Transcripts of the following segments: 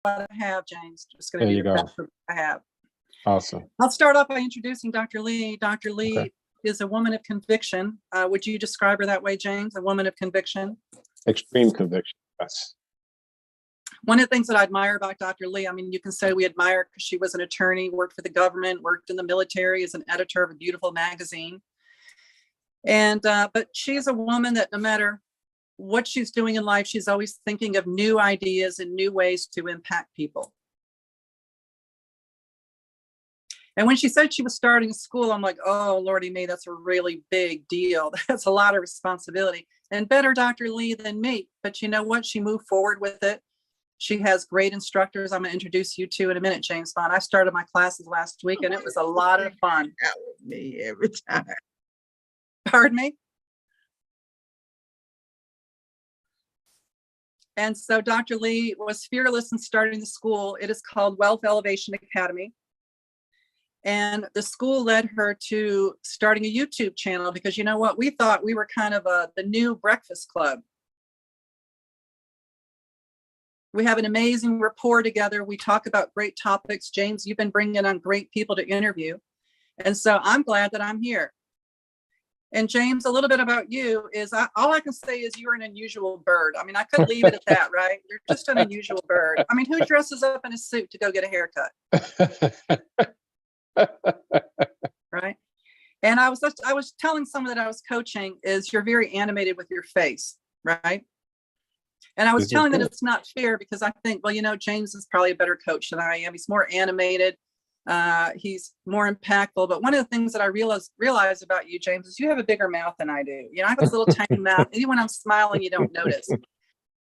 what I have, James. Just going There to be you the go. best of what I have. Awesome. I'll start off by introducing Dr. Lee. Dr. Lee Okay. is a woman of conviction. Would you describe her that way, James? A woman of conviction? Extreme conviction. Yes. One of the things that I admire about Dr. Lee, I mean, you can say we admire her because she was an attorney, worked for the government, worked in the military as an editor of a beautiful magazine. And but she's a woman that no matter what she's doing in life, she's always thinking of new ideas and new ways to impact people. And when she said she was starting school, I'm like, oh, Lordy me, that's a really big deal. That's a lot of responsibility. And better Dr. Lee than me. But you know what? She moved forward with it. She has great instructors I'm going to introduce you to in a minute, James Bond. I started my classes last week and it was a lot of fun. That was me every time. Pardon me? And so Dr. Lee was fearless in starting the school. It is called Wealth Elevation Academy. And the school led her to starting a YouTube channel because you know what? We thought we were kind of the new breakfast club. We have an amazing rapport together. We talk about great topics. James, you've been bringing on great people to interview. And so I'm glad that I'm here. And James, a little bit about you is all I can say is you're an unusual bird. I mean, I could leave it at that, right? You're just an unusual bird. I mean, who dresses up in a suit to go get a haircut? Right. And I was telling someone that I was coaching is you're very animated with your face, right? And I was telling that it's not fair because I think, well, you know, James is probably a better coach than I am. He's more animated. He's more impactful. But one of the things that I realized about you, James, is you have a bigger mouth than I do. You know, I have this little tiny mouth. Even when I'm smiling, you don't notice.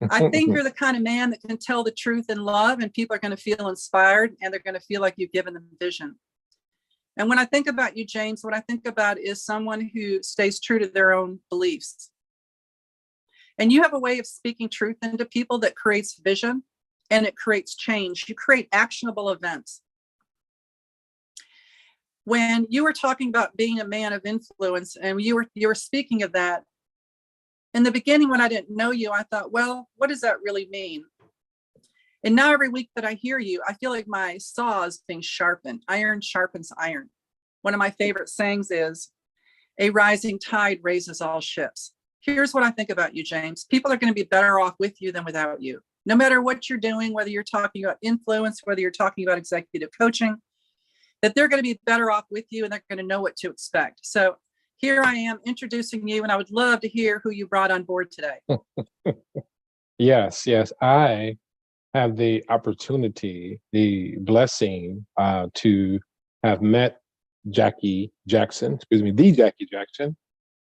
I think you're the kind of man that can tell the truth in love and people are going to feel inspired and they're going to feel like you've given them vision. And when I think about you, James, what I think about is someone who stays true to their own beliefs. And you have a way of speaking truth into people that creates vision and it creates change. You create actionable events. When you were talking about being a man of influence and you were speaking of that, in the beginning when I didn't know you, I thought, well, what does that really mean? And now every week that I hear you, I feel like my saw is being sharpened. Iron sharpens iron. One of my favorite sayings is, a rising tide raises all ships. Here's what I think about you, James. People are going to be better off with you than without you. No matter what you're doing, whether you're talking about influence, whether you're talking about executive coaching, that they're going to be better off with you and they're going to know what to expect. So here I am introducing you, and I would love to hear who you brought on board today. Yes. I have the opportunity, the blessing to have met the Jackie Jackson,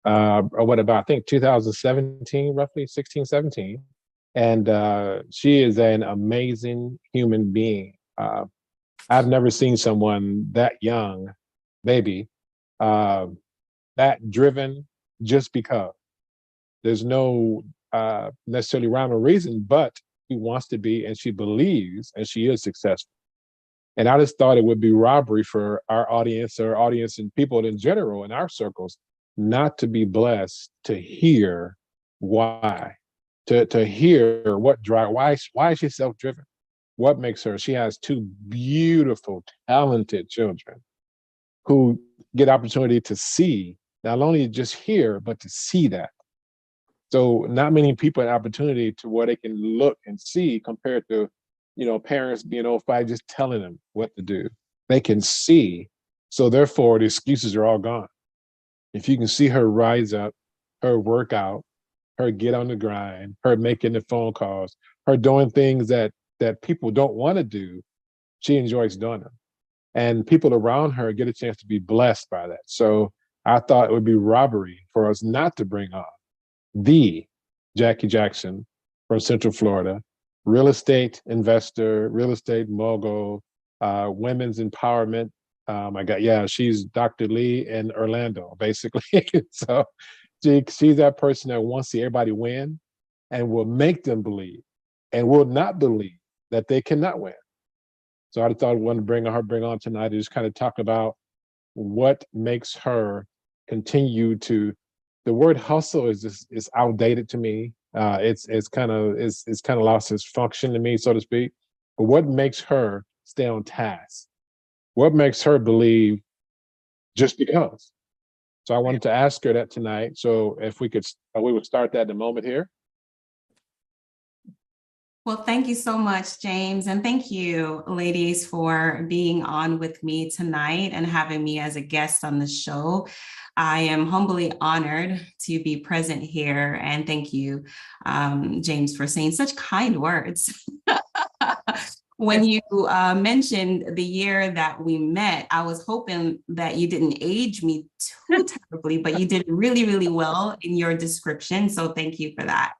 I think 2017, roughly 16, 17. And she is an amazing human being. I've never seen someone that young, baby, that driven just because. There's no necessarily rhyme or reason, but she wants to be and she believes and she is successful. And I just thought it would be robbery for our audience or audience and people in general in our circles not to be blessed to hear why, to hear what drive, why is she self-driven? What makes her? She has two beautiful, talented children who get opportunity to see, not only just hear, but to see that. So not many people have opportunity to where they can look and see compared to, you know, parents being old five just telling them what to do. They can see. So therefore the excuses are all gone. If you can see her rise up, her workout, her get on the grind, her making the phone calls, her doing things that people don't want to do, she enjoys doing them. And people around her get a chance to be blessed by that. So I thought it would be robbery for us not to bring on the Jackie Jackson from Central Florida, real estate investor, real estate mogul, women's empowerment. She's Dr. Lee in Orlando, basically. So she's that person that wants to see everybody win and will make them believe and will not believe that they cannot win. So I thought I wanted to bring on tonight to just kind of talk about what makes her continue to. The word hustle is outdated to me. It's kind of lost its function to me, so to speak. but what makes her stay on task? What makes her believe just because? So I wanted to ask her that tonight. So if we could, we would start that in a moment here. Well, thank you so much, James. And thank you, ladies, for being on with me tonight and having me as a guest on the show. I am humbly honored to be present here. And thank you, James, for saying such kind words. When you mentioned the year that we met, I was hoping that you didn't age me too terribly, but you did really, really well in your description. So thank you for that.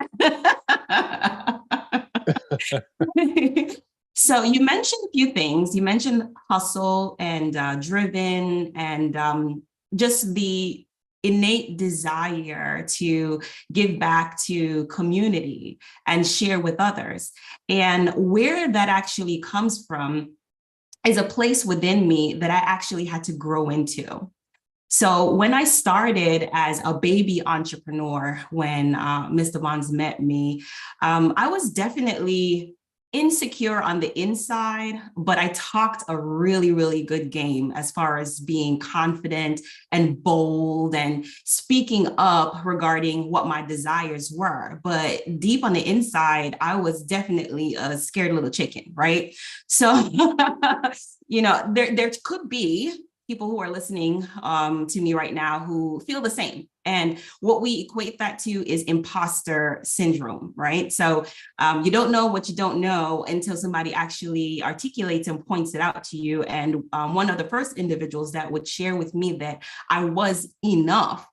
So you mentioned a few things. You mentioned hustle and driven and just the innate desire to give back to community and share with others. And where that actually comes from is a place within me that I actually had to grow into. So when I started as a baby entrepreneur, when Mr. Bonds met me, I was definitely insecure on the inside, but I talked a really, really good game as far as being confident and bold and speaking up regarding what my desires were. But deep on the inside, I was definitely a scared little chicken, right? So, there could be people who are listening to me right now who feel the same. And what we equate that to is imposter syndrome, right? So you don't know what you don't know until somebody actually articulates and points it out to you. And one of the first individuals that would share with me that I was enough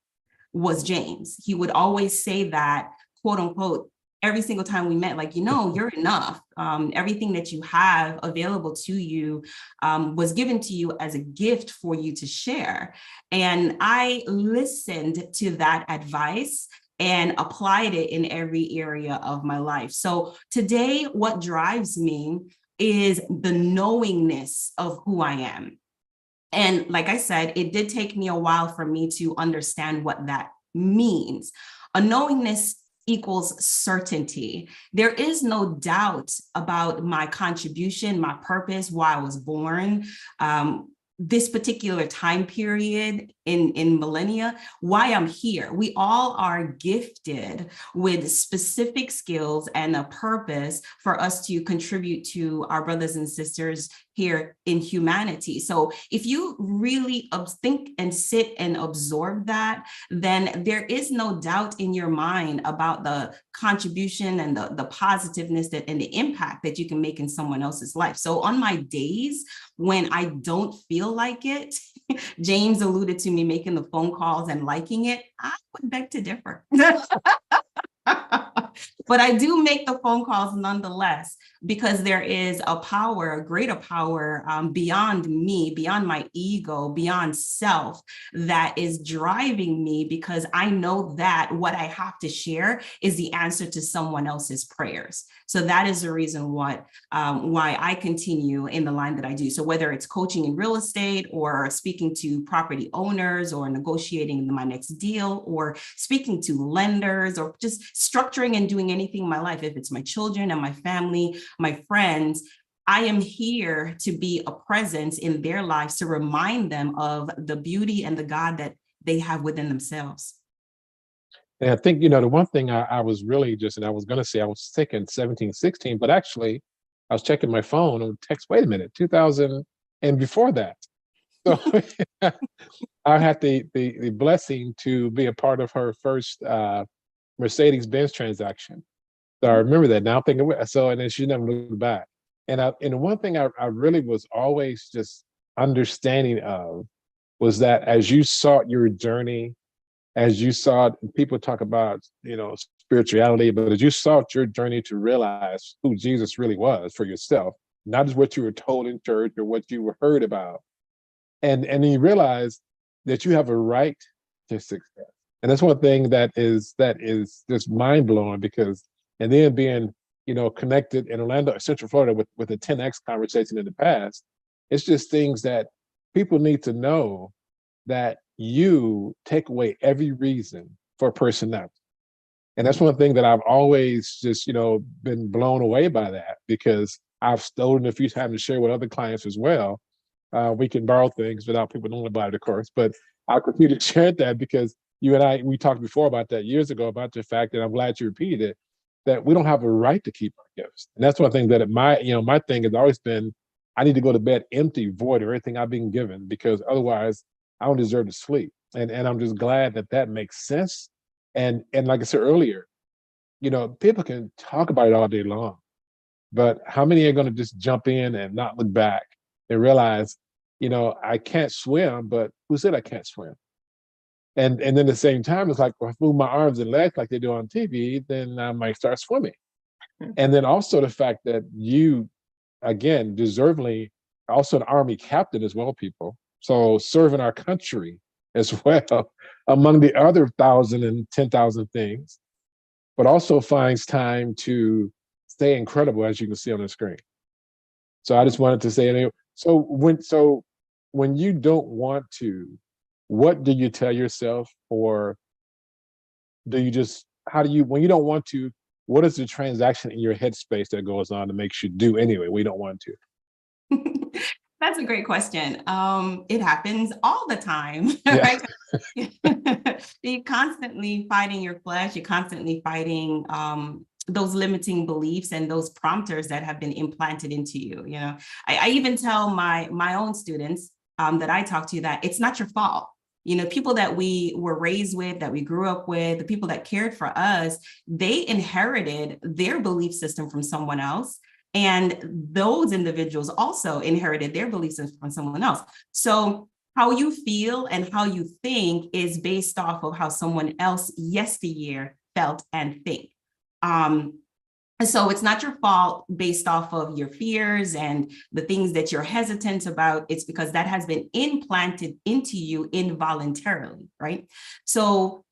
was James. He would always say that, quote unquote, every single time we met, like, you're enough. Everything that you have available to you was given to you as a gift for you to share. And I listened to that advice and applied it in every area of my life. So today, what drives me is the knowingness of who I am. And like I said, it did take me a while for me to understand what that means. A knowingness equals certainty. There is no doubt about my contribution, my purpose, why I was born, this particular time period in millennia, why I'm here. We all are gifted with specific skills and a purpose for us to contribute to our brothers and sisters here in humanity. So if you really think and sit and absorb that, then there is no doubt in your mind about the contribution and the positiveness and the impact that you can make in someone else's life. So on my days when I don't feel like it, James alluded to me making the phone calls and liking it, I would beg to differ. But I do make the phone calls nonetheless, because there is a power, a greater power beyond me, beyond my ego, beyond self, that is driving me, because I know that what I have to share is the answer to someone else's prayers. So that is the reason why I continue in the line that I do. So whether it's coaching in real estate or speaking to property owners or negotiating my next deal or speaking to lenders or just structuring and doing anything in my life, if it's my children and my family, my friends, I am here to be a presence in their lives to remind them of the beauty and the God that they have within themselves. And I think, the one thing I was really and I was going to say I was sick in 17, 16, but actually I was checking my phone and text, wait a minute, 2000 and before that. So I had the blessing to be a part of her first Mercedes-Benz transaction. So I remember that now. I'm thinking, and then she never looked back. And one thing I really was always just understanding of was that as you sought your journey, as you saw people talk about, spirituality, but as you sought your journey to realize who Jesus really was for yourself, not just what you were told in church or what you were heard about, and then you realize that you have a right to success. And that's one thing that is just mind blowing, because and then being connected in Orlando, Central Florida, with a 10X conversation in the past, it's just things that people need to know, that you take away every reason for personality. And that's one thing that I've always just been blown away by, that because I've stolen a few times to share with other clients as well. We can borrow things without people knowing about it, of course, but I'll continue to share that because you and I, we talked before about that years ago about the fact that I'm glad you repeated it, that we don't have a right to keep our gifts. And that's one thing that my thing has always been, I need to go to bed empty, void of everything I've been given, because otherwise I don't deserve to sleep. And I'm just glad that that makes sense. And like I said earlier, people can talk about it all day long, but how many are going to just jump in and not look back and realize, I can't swim, but who said I can't swim? And then at the same time, it's like, well, if I move my arms and legs like they do on TV, then I might start swimming. And then also the fact that you, again, deservedly, also an Army captain as well, people. So serving our country as well, among the other 1,000 and 10,000 things, but also finds time to stay incredible, as you can see on the screen. So I just wanted to say, anyway, so when you don't want to, what do you tell yourself, or do you just, when you don't want to, what is the transaction in your headspace that goes on that makes you do anyway? We don't want to. That's a great question. It happens all the time, Yeah. right? You're constantly fighting your flesh. You're constantly fighting those limiting beliefs and those prompters that have been implanted into you. I even tell my own students that I talk to that it's not your fault. People that we were raised with, that we grew up with, the people that cared for us, they inherited their belief system from someone else. And those individuals also inherited their belief system from someone else. So how you feel and how you think is based off of how someone else yesteryear felt and think. And so it's not your fault based off of your fears and the things that you're hesitant about. It's because that has been implanted into you involuntarily, right? So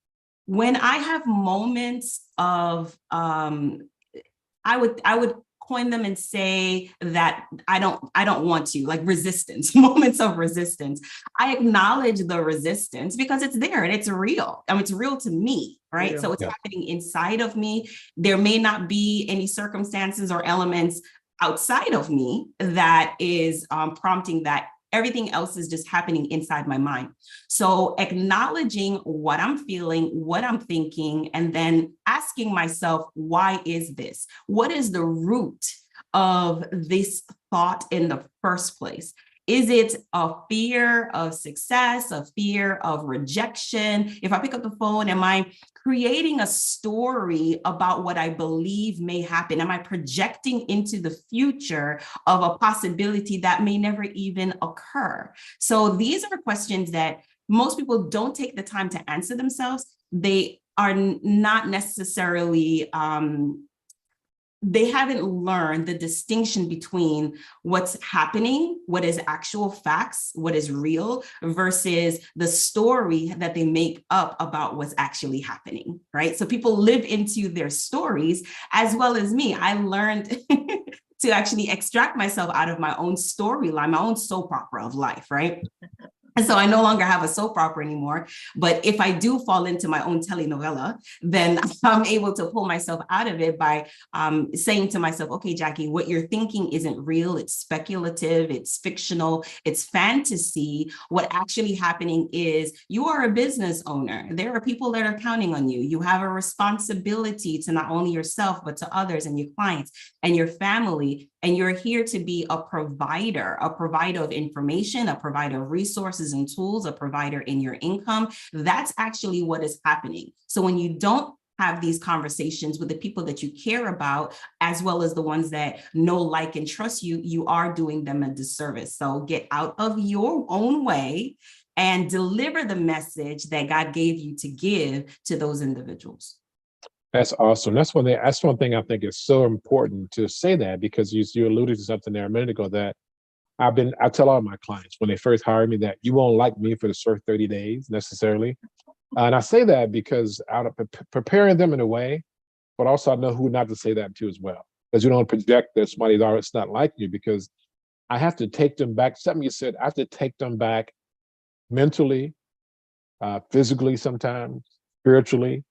when I have moments of, I would coin them and say that I don't want to, like resistance, moments of resistance. I acknowledge the resistance because it's there and it's real. I mean, it's real to me, right? Yeah. So it's Yeah. happening inside of me. There may not be any circumstances or elements outside of me that is prompting that. Everything else is just happening inside my mind. So acknowledging what I'm feeling, what I'm thinking, and then asking myself, why is this? What is the root of this thought in the first place? Is it a fear of success, a fear of rejection? If I pick up the phone, am I creating a story about what I believe may happen? Am I projecting into the future of a possibility that may never even occur? So these are questions that most people don't take the time to answer themselves. They are not necessarily they haven't learned the distinction between what's happening, what is actual facts, what is real, versus the story that they make up about what's actually happening, right? So people live into their stories, as well as me. I learned to actually extract myself out of my own storyline, my own soap opera of life, right? And so I no longer have a soap opera anymore. But if I do fall into my own telenovela, then I'm able to pull myself out of it by saying to myself, okay, Jackie, what you're thinking isn't real. It's speculative. It's fictional. It's fantasy. What actually happening is you are a business owner. There are people that are counting on you. You have a responsibility to not only yourself, but to others and your clients and your family. And you're here to be a provider of information, a provider of resources and tools, a provider in your income. That's actually what is happening. So when you don't have these conversations with the people that you care about, as well as the ones that know, like, and trust you, you are doing them a disservice. So get out of your own way and deliver the message that God gave you to give to those individuals. That's awesome. That's one thing I think is so important to say that, because you alluded to something there a minute ago that I tell all my clients when they first hire me that you won't like me for the first 30 days necessarily. And I say that because out of preparing them in a way, but also I know who not to say that to as well. Because you don't project that somebody's already not like you, because I have to take them back. Something you said, I have to take them back mentally, physically sometimes, spiritually,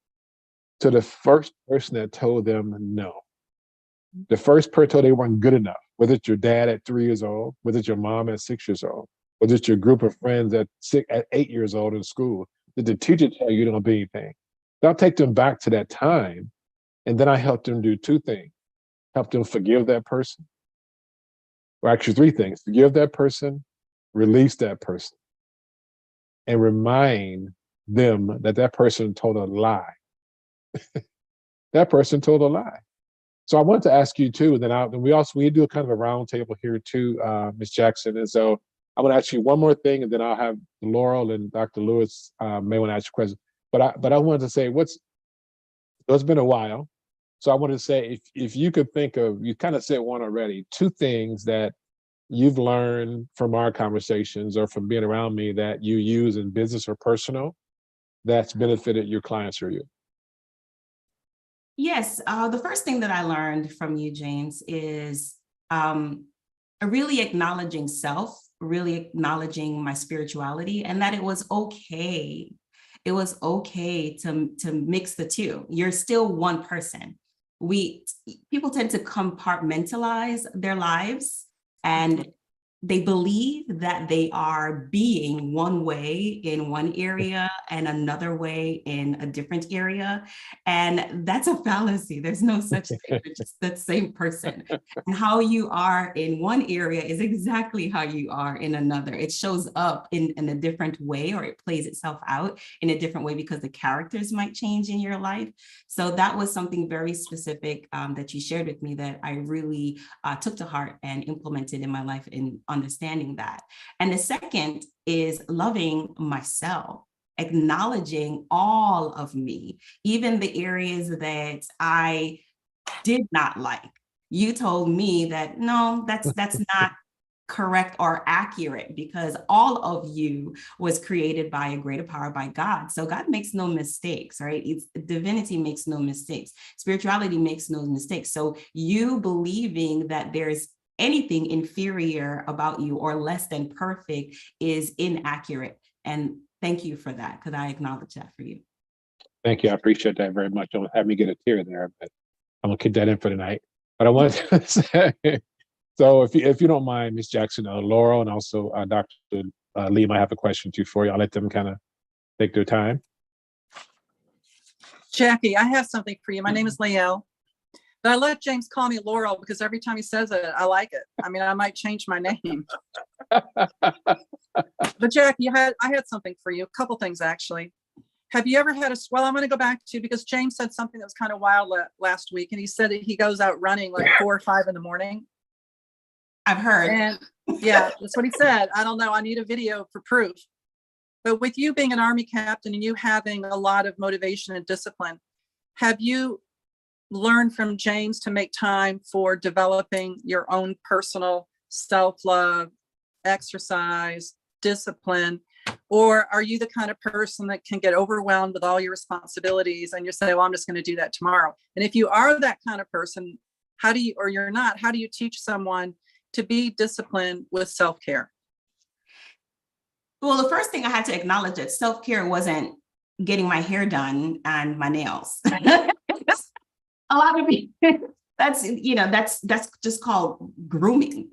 to the first person that told them no. The first person told they weren't good enough, whether it's your dad at 3 years old, whether it's your mom at 6 years old, whether it's your group of friends at 8 years old in school. Did the teacher tell you don't be anything? So I'll take them back to that time, and then I help them do two things. Help them forgive that person. Or actually three things: forgive that person, release that person, and remind them that that person told a lie. That person told a lie. So I wanted to ask you too, and then we do a kind of a round table here too, Ms. Jackson. And so I want to ask you one more thing, and then I'll have Laurel and Dr. Lewis may want to ask you a question. But I wanted to say it's been a while. So I wanted to say, if you could think of, you kind of said one already, two things that you've learned from our conversations or from being around me that you use in business or personal that's benefited your clients or you. Yes, the first thing that I learned from you, James, is really acknowledging self, really acknowledging my spirituality, and that it was okay. It was okay to mix the two. You're still one person. People tend to compartmentalize their lives, and they believe that they are being one way in one area and another way in a different area. And that's a fallacy. There's no such thing. You're just the same person. And how you are in one area is exactly how you are in another. It shows up in a different way, or it plays itself out in a different way because the characters might change in your life. So that was something very specific that you shared with me that I really took to heart and implemented in my life in understanding that. And the second is loving myself, acknowledging all of me, even the areas that I did not like. You told me that, no, that's not correct or accurate, because all of you was created by a greater power, by God. So God makes no mistakes, right? Divinity makes no mistakes. Spirituality makes no mistakes. So you believing that there's anything inferior about you or less than perfect is inaccurate. And thank you for that, because I acknowledge that for you. Thank you. I appreciate that very much. Don't have me get a tear there, but I'm gonna keep that in for tonight. But I wanted to say, so if you don't mind, Ms. Jackson, Laurel, and also Dr. Lee might have a question too for you. I'll let them kind of take their time. Jackie, I have something for you. My name is Leelle, but I let James call me Laurel because every time he says it, I like it. I mean, I might change my name. But Jackie, I had something for you. A couple things, actually. Have you ever had well, I'm going to go back to, because James said something that was kind of wild last week, and he said that he goes out running like 4 or 5 in the morning. I've heard. And yeah, that's what he said. I don't know. I need a video for proof. But with you being an Army captain and you having a lot of motivation and discipline, have you learned from James to make time for developing your own personal self-love, exercise, discipline? Or are you the kind of person that can get overwhelmed with all your responsibilities and you say, well, I'm just going to do that tomorrow? And if you are that kind of person, how do you teach someone to be disciplined with self-care? Well, the first thing I had to acknowledge that self-care wasn't getting my hair done and my nails. A lot of people, that's just called grooming,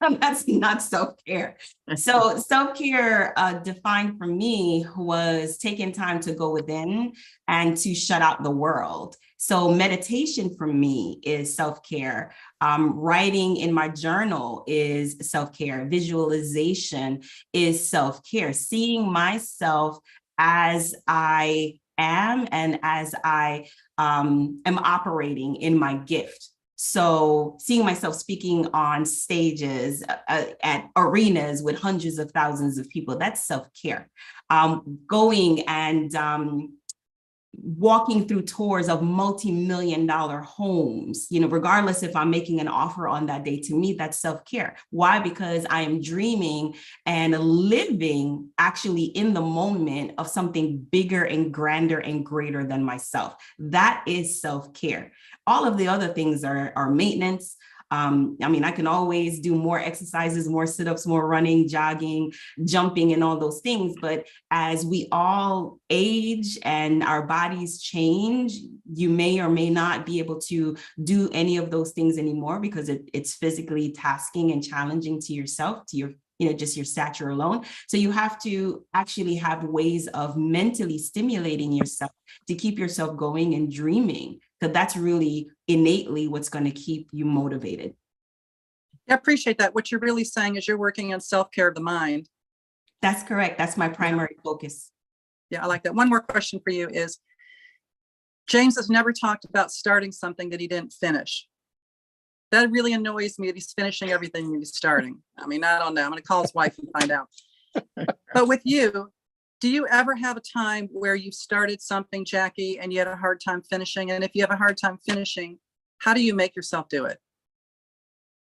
That's not self-care. So self-care defined for me was taking time to go within and to shut out the world. So meditation for me is self-care. Writing in my journal is self-care. Visualization is self-care. Seeing myself as I am and as I am operating in my gift. So seeing myself speaking on stages at arenas with hundreds of thousands of people, that's self-care. Going and walking through tours of multi-million-dollar homes, regardless if I'm making an offer on that day, to me, that's self-care. Why? Because I am dreaming and living actually in the moment of something bigger and grander and greater than myself. That is self-care. All of the other things are maintenance. I mean, I can always do more exercises, more sit-ups, more running, jogging, jumping, and all those things. But as we all age and our bodies change, you may or may not be able to do any of those things anymore because it's physically tasking and challenging to yourself, to your, just your stature alone. So you have to actually have ways of mentally stimulating yourself to keep yourself going and dreaming, because that's really innately what's going to keep you motivated. I appreciate that. What you're really saying is you're working on self-care of the mind. That's correct. That's my primary focus. Yeah, I like that. One more question for you is, James has never talked about starting something that he didn't finish. That really annoys me that he's finishing everything he's starting. I mean, I don't know. I'm going to call his wife and find out. But with you, do you ever have a time where you started something, Jackie, and you had a hard time finishing? And if you have a hard time finishing, how do you make yourself do it?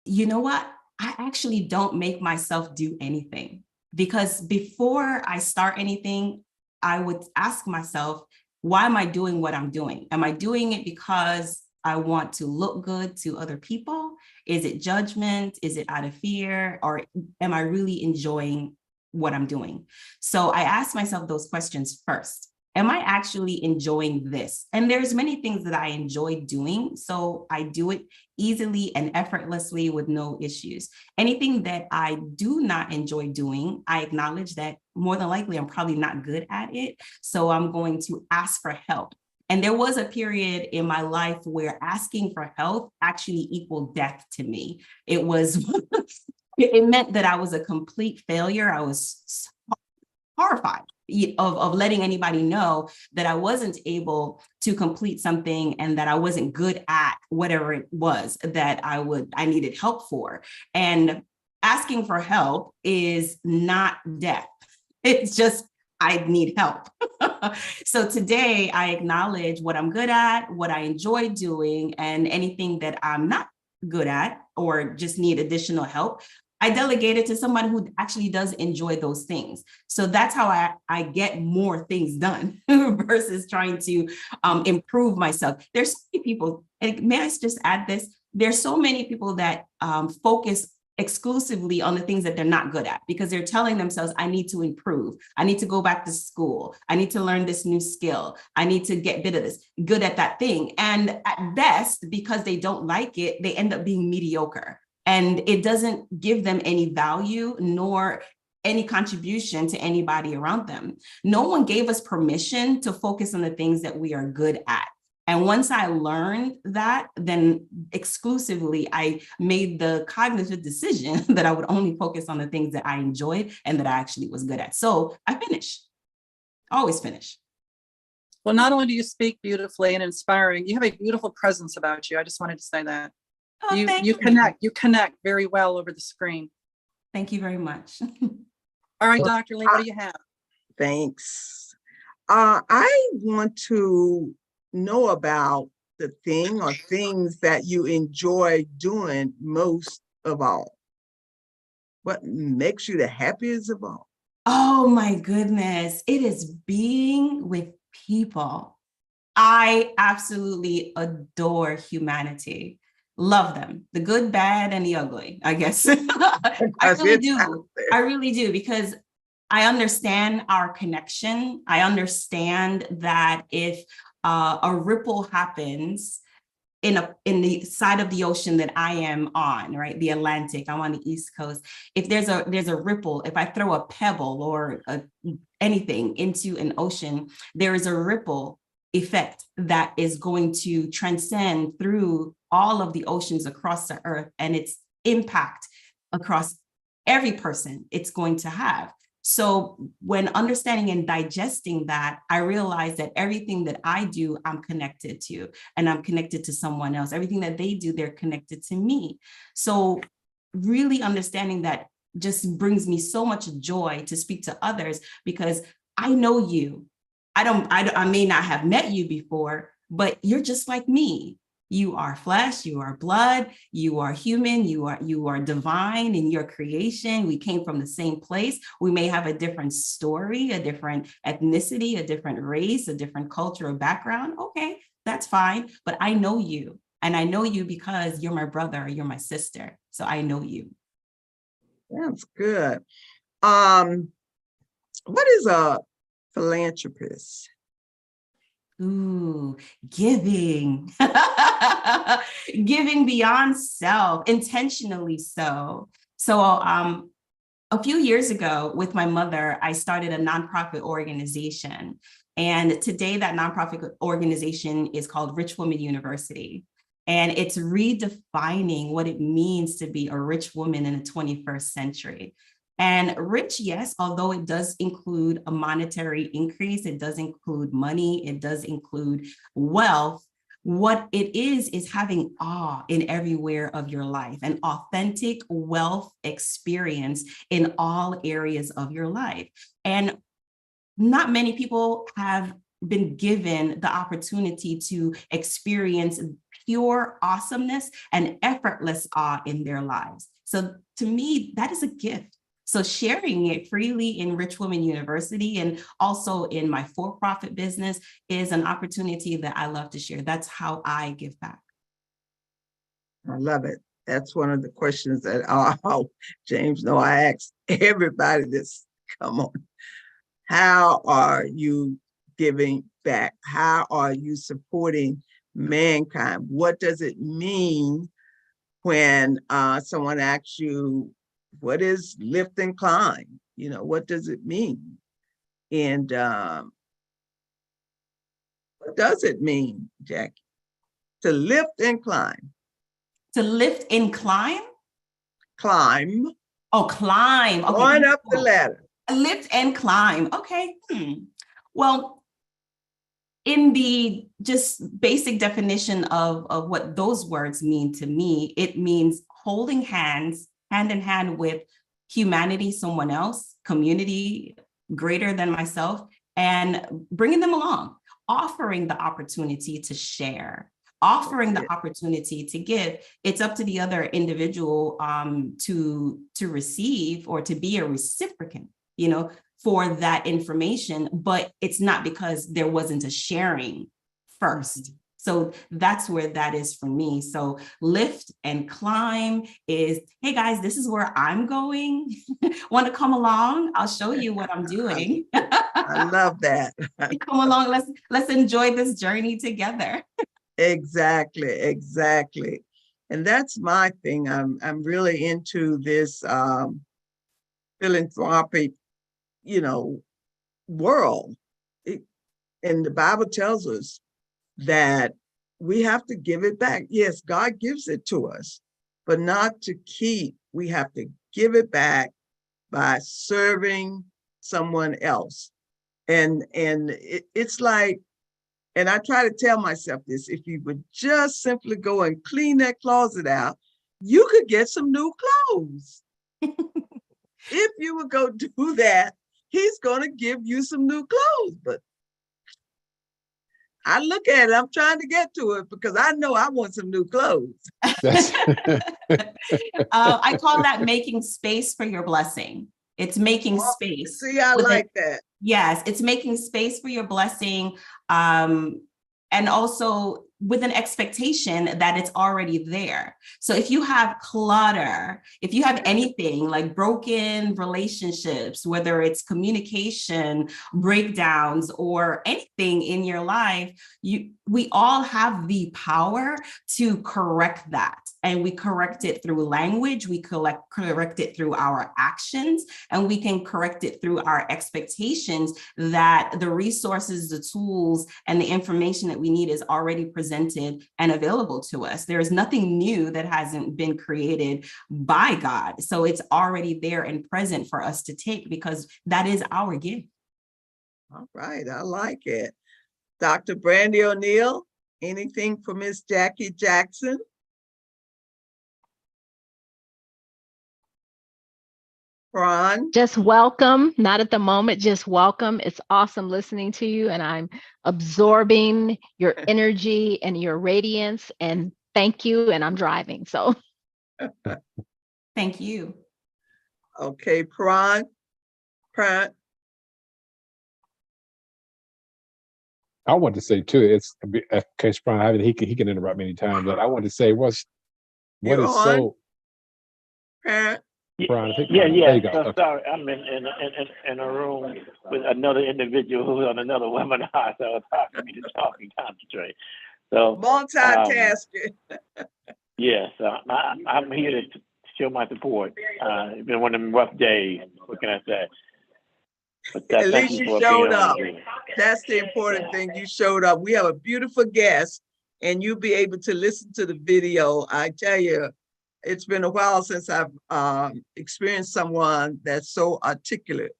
You know what? I actually don't make myself do anything, because before I start anything, I would ask myself, why am I doing what I'm doing? Am I doing it because I want to look good to other people? Is it judgment? Is it out of fear? Or am I really enjoying what I'm doing? So I ask myself those questions first. Am I actually enjoying this? And there's many things that I enjoy doing, so I do it easily and effortlessly with no issues. Anything that I do not enjoy doing, I acknowledge that more than likely I'm probably not good at it. So I'm going to ask for help. And there was a period in my life where asking for help actually equaled death to me. It was, it meant that I was a complete failure. I was horrified of letting anybody know that I wasn't able to complete something and that I wasn't good at whatever it was that I needed help for. And asking for help is not death. It's just, I need help. So today I acknowledge what I'm good at, what I enjoy doing, and anything that I'm not good at or just need additional help, I delegate it to somebody who actually does enjoy those things. So that's how I get more things done versus trying to improve myself. There's so many people, and may I just add this? There's so many people that focus exclusively on the things that they're not good at, because they're telling themselves, I need to improve. I need to go back to school. I need to learn this new skill. I need to get good at that thing. And at best, because they don't like it, they end up being mediocre. And it doesn't give them any value nor any contribution to anybody around them. No one gave us permission to focus on the things that we are good at. And once I learned that, then exclusively, I made the cognitive decision that I would only focus on the things that I enjoyed and that I actually was good at. So I finish, always finish. Well, not only do you speak beautifully and inspiring, you have a beautiful presence about you. I just wanted to say that. Oh, You connect very well over the screen. Thank you very much. All right, Dr. Lee, what do you have? Thanks. I want to know about the thing or things that you enjoy doing most of all. What makes you the happiest of all? Oh my goodness. It is being with people. I absolutely adore humanity. Love them, the good, bad, and the ugly, I guess. I really do. I really do, because I understand our connection. I understand that if a ripple happens in the side of the ocean that I am on, right? The Atlantic, I'm on the East Coast. If there's a ripple, if I throw a pebble or anything into an ocean, there is a ripple effect that is going to transcend through all of the oceans across the earth, and its impact across every person it's going to have. So when understanding and digesting that, I realize that everything that I do, I'm connected to, and I'm connected to someone else. Everything that they do, they're connected to me. So really understanding that just brings me so much joy to speak to others, because I know you. I may not have met you before, but you're just like me. You are flesh, you are blood, you are human, you are divine in your creation. We came from the same place. We may have a different story, a different ethnicity, a different race, a different cultural background. Okay, that's fine. But I know you. And I know you because you're my brother, you're my sister. So I know you. That's good. What is a philanthropist? Ooh, giving. Giving beyond self, intentionally so. So a few years ago with my mother, I started a nonprofit organization. And today that nonprofit organization is called Rich Woman University. And it's redefining what it means to be a rich woman in the 21st century. And rich, yes, although it does include a monetary increase, it does include money, it does include wealth. What it is having awe in everywhere of your life, an authentic wealth experience in all areas of your life. And not many people have been given the opportunity to experience pure awesomeness and effortless awe in their lives. So to me, that is a gift. So sharing it freely in Rich Woman University and also in my for-profit business is an opportunity that I love to share. That's how I give back. I love it. That's one of the questions that James, no, I ask everybody this. Come on. How are you giving back? How are you supporting mankind? What does it mean when someone asks you, what is lift and climb? You know, what does it mean? And what does it mean, Jackie? To lift and climb. To lift and climb? Climb. Oh, climb. Okay. Going up the ladder. Lift and climb. Okay. Well, in the just basic definition of what those words mean to me, it means holding hands, hand in hand with humanity, someone else, community greater than myself, and bringing them along, offering the opportunity to share, offering the opportunity to give. It's up to the other individual to receive or to be a reciprocant, you know, for that information, but it's not because there wasn't a sharing first. So that's where that is for me. So lift and climb is, hey guys, this is where I'm going. Want to come along? I'll show you what I'm doing. I love that. Come along, let's enjoy this journey together. Exactly. And that's my thing. I'm really into this philanthropic, you know, world. And the Bible tells us that we have to give it back. Yes, God gives it to us, but not to keep. We have to give it back by serving someone else. And it's like, and I try to tell myself this, if you would just simply go and clean that closet out, you could get some new clothes. If you would go do that, he's going to give you some new clothes. But I look at it, I'm trying to get to it because I know I want some new clothes. I call that making space for your blessing. It's making space. See, I like that. Yes, it's making space for your blessing. And also with an expectation that it's already there. So if you have clutter, if you have anything like broken relationships, whether it's communication breakdowns or anything in your life, we all have the power to correct that. And we correct it through language, we correct it through our actions, and we can correct it through our expectations that the resources, the tools, and the information that we need is already presented and available to us. There is nothing new that hasn't been created by God. So it's already there and present for us to take because that is our gift. All right, I like it. Dr. Brandy O'Neill, anything for Miss Jackie Jackson? Ron? Just welcome, not at the moment, just welcome. It's awesome listening to you, and I'm absorbing your energy and your radiance, and thank you, and I'm driving, so. Thank you. Okay, Pran? I want to say too, it's Coach Brown. He can interrupt me anytime, but I want to say what You're is on, so Pat? Brian. I think Yeah, there yeah. you go. So Okay. sorry, I'm in a room with another individual who's on another webinar, so it's hard for me to talk and concentrate. So Multitasking. yeah, so I'm here to show my support. It's been one of them rough days. What can I say? But At thank least you for showed being on up. here. That's the important thing. You showed up. We have a beautiful guest, and you'll be able to listen to the video. I tell you, it's been a while since I've experienced someone that's so articulate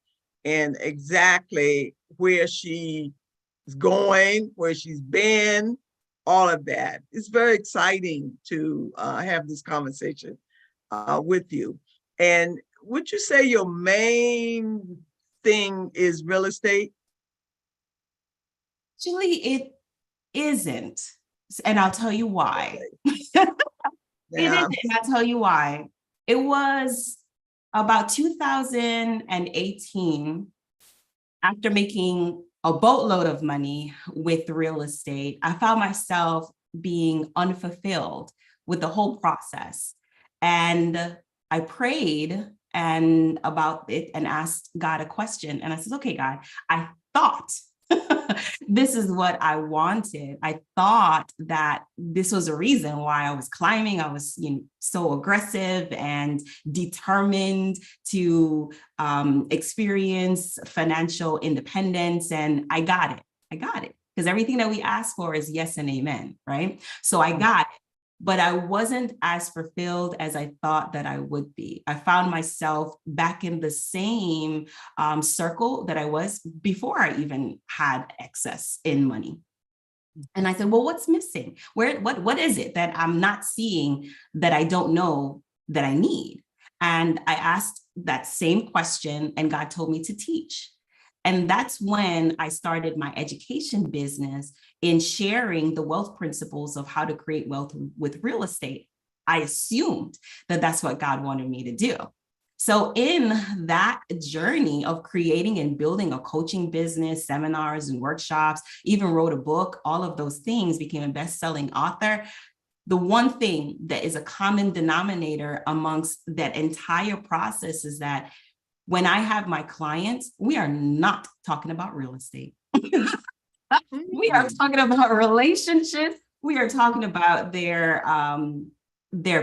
and exactly where she is going, where she's been, all of that. It's very exciting to have this conversation with you. And would you say your main thing is real estate? Actually, it isn't. And I'll tell you why. It Yeah. isn't, and I'll tell you why. It was about 2018, after making a boatload of money with real estate, I found myself being unfulfilled with the whole process. And I prayed about it and asked God a question. And I said, okay, God, I thought this is what I wanted. I thought that this was a reason why I was climbing. I was, so aggressive and determined to experience financial independence. And I got it. Because everything that we ask for is yes and amen, right? So I got it. But I wasn't as fulfilled as I thought that I would be. I found myself back in the same circle that I was before I even had excess in money. And I said, well, what's missing? What is it that I'm not seeing that I don't know that I need? And I asked that same question, and God told me to teach. And that's when I started my education business in sharing the wealth principles of how to create wealth with real estate. I assumed that that's what God wanted me to do. So in that journey of creating and building a coaching business, seminars and workshops, even wrote a book, all of those things, became a best-selling author. The one thing that is a common denominator amongst that entire process is that when I have my clients, we are not talking about real estate. We are talking about relationships. We are talking about their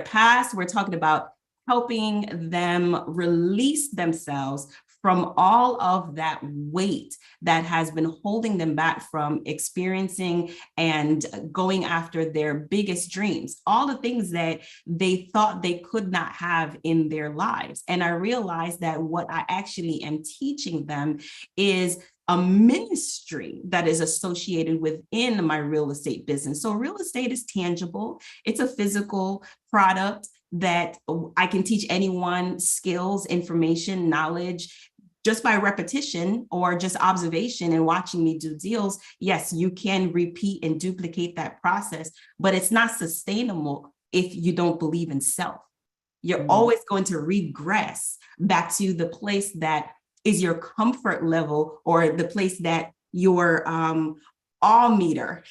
past. We're talking about helping them release themselves from all of that weight that has been holding them back from experiencing and going after their biggest dreams, all the things that they thought they could not have in their lives. And I realized that what I actually am teaching them is a ministry that is associated within my real estate business. So real estate is tangible. It's a physical product that I can teach anyone skills, information, knowledge, just by repetition or just observation and watching me do deals. Yes, you can repeat and duplicate that process, but it's not sustainable if you don't believe in self. You're always going to regress back to the place that is your comfort level or the place that your awe meter.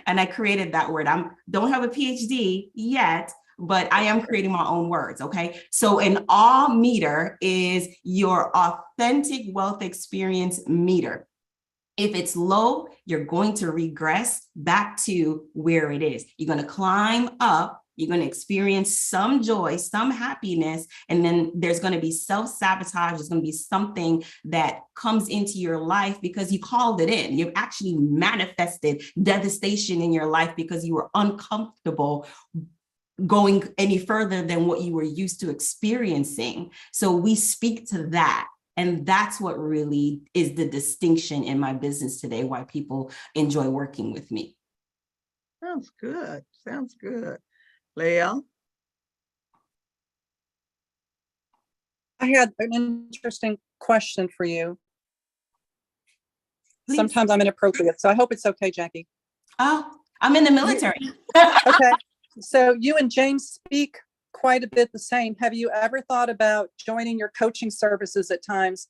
And I created that word. Don't have a PhD yet, but I am creating my own words, okay? So an awe meter is your authentic wealth experience meter. If it's low, you're going to regress back to where it is. You're going to climb up. You're going to experience some joy, some happiness, and then there's going to be self-sabotage. There's going to be something that comes into your life because you called it in. You've actually manifested devastation in your life because you were uncomfortable going any further than what you were used to experiencing. So we speak to that. And that's what really is the distinction in my business today, why people enjoy working with me. Sounds good. Sounds good. Leah? I had an interesting question for you. Please. Sometimes I'm inappropriate, so I hope it's okay, Jackie. Oh, I'm in the military. Okay. So you and James speak quite a bit the same. Have you ever thought about joining your coaching services at times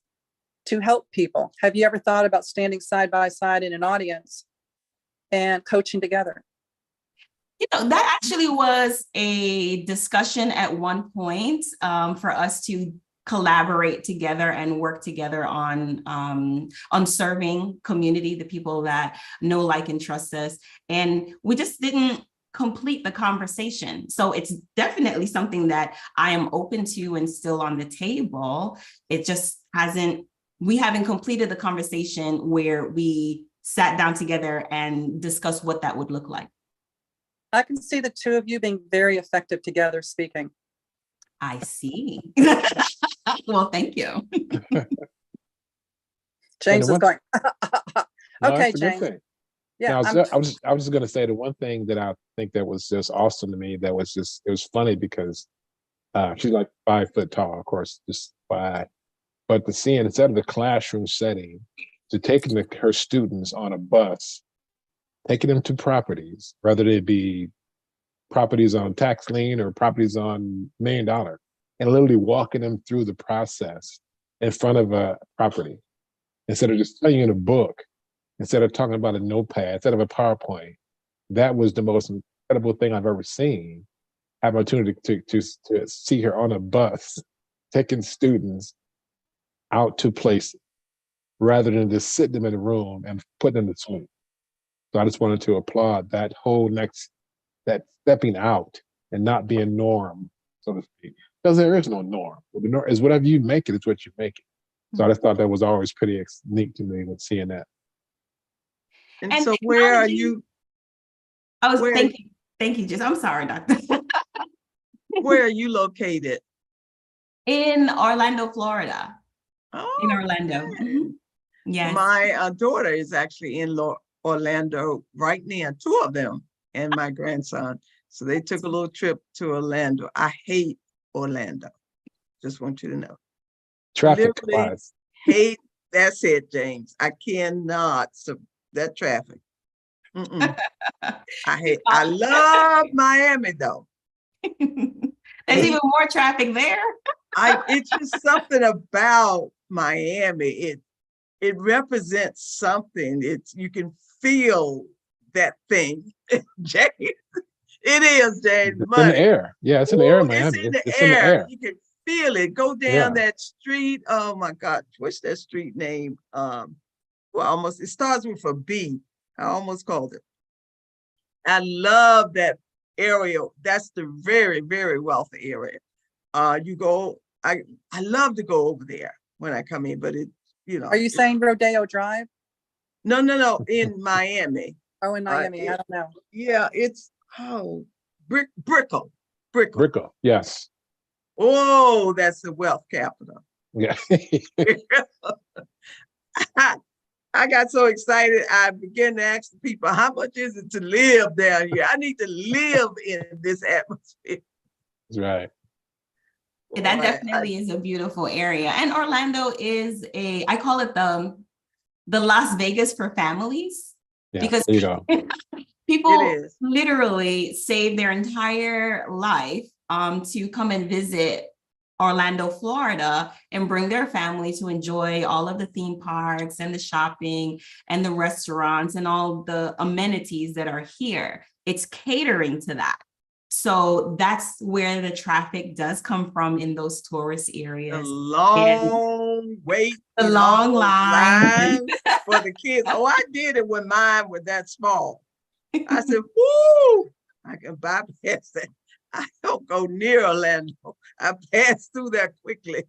to help people? Have you ever thought about standing side by side in an audience and coaching together? You know, that actually was a discussion at one point for us to collaborate together and work together on serving community, the people that know, like, and trust us. And we just didn't complete the conversation. So it's definitely something that I am open to and still on the table. It just we haven't completed the conversation where we sat down together and discussed what that would look like. I can see the two of you being very effective together speaking. I see. Well, thank you. James is one- going, No, okay, that's a good James. thing. Yeah, Now, I was just going to say the one thing that I think that was just awesome to me, that was just, it was funny because she's like 5 foot tall, of course, just 5. But the seeing, instead of the classroom setting, to taking her students on a bus, taking them to properties, whether they be properties on tax lien or properties on $1 million, and literally walking them through the process in front of a property, instead of just telling you in a book, instead of talking about a notepad, instead of a PowerPoint. That was the most incredible thing I've ever seen. Have an opportunity to see her on a bus, taking students out to places, rather than just sitting them in a room and putting them to sleep. So I just wanted to applaud that whole that stepping out and not being norm, so to speak. Because there is no norm. The norm is whatever you make it, it's what you make it. So I just thought that was always pretty neat to me with seeing that. And And so where are technology- you, I was Where- thank you, Jess. I'm sorry, Doctor. where are you located? In Orlando, Florida. Oh, In Orlando. okay. Mhm. Yes. My daughter is actually in Orlando right now, 2 of them, and my grandson. So they took a little trip to Orlando. I hate Orlando. Just want you to know. Traffic Literally wise. hate, that's it, James. I cannot, that traffic. Mm-mm. I love Miami though. There's even more traffic there. It's just something about Miami. It represents something. You can feel that thing. James, it is, James. It's in the air. Yeah, it's in the air in Ooh, Miami. It's in the It's in the air. air. You can feel it. Go down Yeah. that street. Oh my God, what's that street name? Well, almost, it starts with a B. I almost called it. I love that area. That's the very, very wealthy area. I love to go over there when I come in, but Are you saying Rodeo Drive? No, in Miami. Oh, in Miami, I don't know. Yeah, it's, Brickell. Brickell, yes. Oh, that's the wealth capital. Yeah. I got so excited, I began to ask the people, how much is it to live down here? I need to live in this atmosphere. That's right. That Boy, definitely is a beautiful area. And Orlando is I call it the Las Vegas for families. Yeah, Because there you go. people It is. literally save their entire life to come and visit Orlando, Florida, and bring their family to enjoy all of the theme parks and the shopping and the restaurants and all the amenities that are here. It's catering to that. So that's where the traffic does come from in those tourist The areas. long wait. The in long all those lines. lines for the kids. Oh, I did it when mine was that small. I said, whoo, I can bypass that. I don't go near Orlando. I pass through there quickly.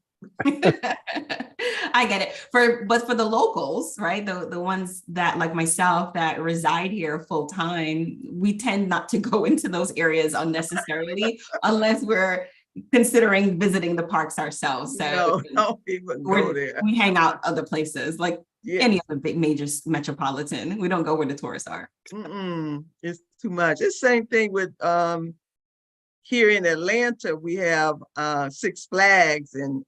I get it. But for the locals, right? The ones that, like myself, that reside here full time, we tend not to go into those areas unnecessarily unless we're considering visiting the parks ourselves. So No, don't even go there. we hang out other places, like Yeah. any other big major metropolitan. We don't go where the tourists are. It's too much. It's same thing with here in Atlanta, we have Six Flags, and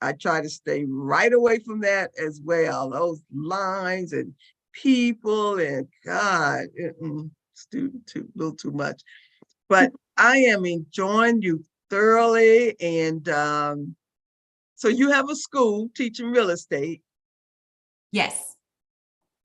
I try to stay right away from that as well. Those lines and people and God, it's a little too much. But I am enjoying you thoroughly. And so you have a school teaching real estate. Yes.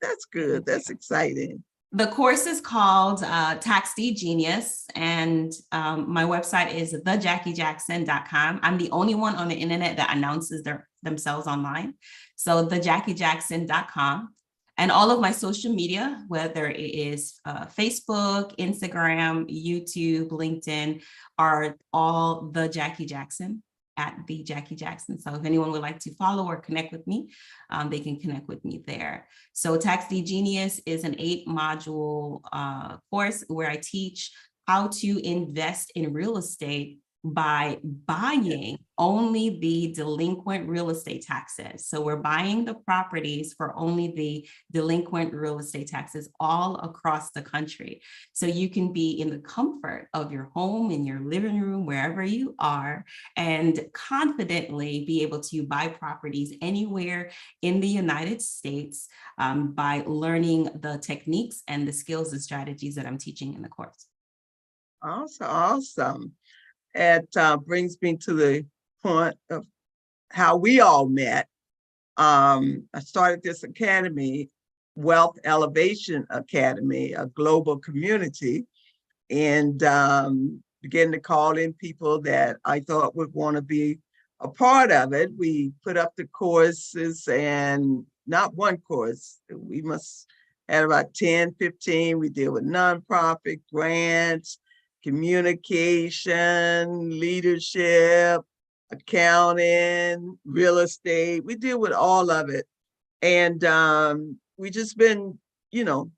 That's good. That's exciting. The course is called Tax Deed Genius, and my website is thejackyjackson.com. I'm the only one on the internet that announces themselves online. So thejackyjackson.com. And all of my social media, whether it is Facebook, Instagram, YouTube, LinkedIn, are all The Jackie Jackson, at The Jackie Jackson. So if anyone would like to follow or connect with me, they can connect with me there. So Tax Deed Genius is an 8-module course where I teach how to invest in real estate by buying only the delinquent real estate taxes. So we're buying the properties for only the delinquent real estate taxes all across the country. So you can be in the comfort of your home, in your living room, wherever you are, and confidently be able to buy properties anywhere in the United States by learning the techniques and the skills and strategies that I'm teaching in the course. Awesome. It brings me to the point of how we all met. I started this academy, Wealth Elevation Academy, a global community, and began to call in people that I thought would want to be a part of it. We put up the courses, and not one course, we must have about 10, 15. We deal with nonprofit, grants, communication, leadership, accounting, real estate. We deal with all of it. And we just been, getting